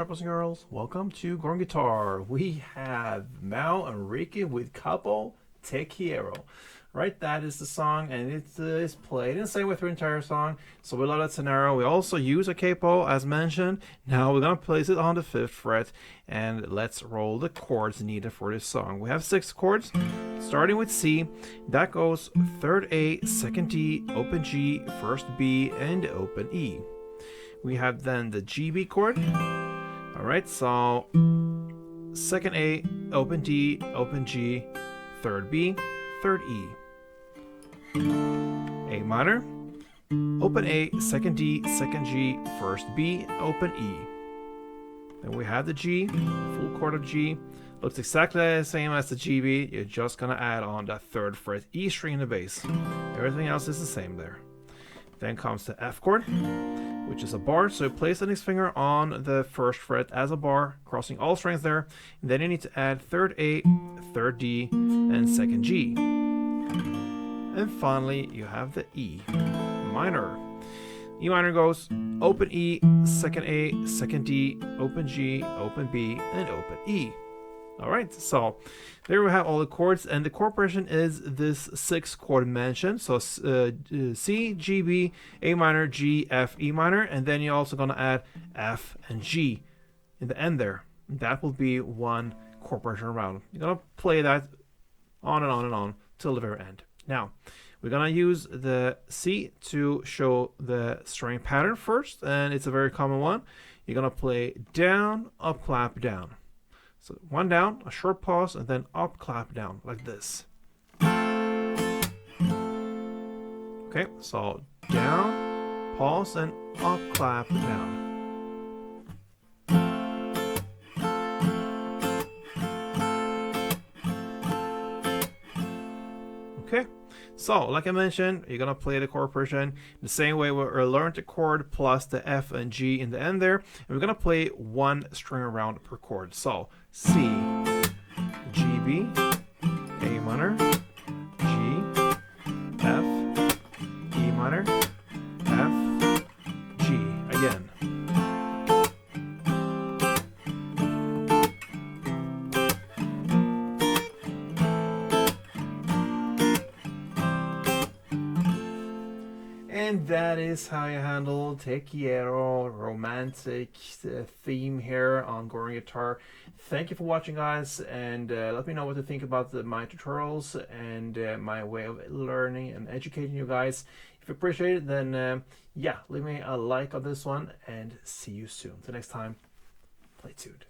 Alright, boys and girls, welcome to Growing Guitar. We have Mau and Ricky with Kapo, Quiero. Right, that is the song, and it is played in the same way through the entire song. So we love that scenario. We also use a capo, as mentioned. Now we're gonna place it on the 5th fret, and let's roll the chords needed for this song. We have 6 chords, starting with C. That goes 3rd A, 2nd D, open G, 1st B, and open E. We have then the GB chord. Alright, so 2nd A, open D, open G, 3rd B, 3rd E. A minor, open A, 2nd D, 2nd G, 1st B, open E. Then we have the G, full chord of G. Looks exactly the same as the GB, you're just gonna add on that 3rd fret E string in the bass. Everything else is the same there. Then comes the F chord, which is a bar, so place the index finger on the 1st fret as a bar, crossing all strings there. And then you need to add 3rd A, 3rd D, and 2nd G. And finally, you have the E minor. E minor goes open E, 2nd A, 2nd D, open G, open B, and open E. Alright, so there we have all the chords, and the chord progression is this 6 chord mentioned. So C, G, B, A minor, G, F, E minor, and then you're also going to add F and G in the end there. That will be one chord progression around. You're going to play that on and on and on till the very end. Now, we're going to use the C to show the string pattern first, and it's a very common one. You're going to play down, up, clap, down. So 1 down, a short pause, and then up, clap, down, like this. Okay, so down, pause, and up, clap, down. Okay, so like I mentioned, you're gonna play the chord progression the same way we learned the chord plus the F and G in the end there, and we're gonna play 1 string around per chord. So C, G, B, A minor, G, F, E minor, F, G again. And that is how you handle Te Quiero, romantic theme here on Growing Guitar. Thank you for watching, guys, and let me know what you think about my tutorials and my way of learning and educating you guys. If you appreciate it, then yeah, leave me a like on this one, and see you soon. Till next time, play tuned.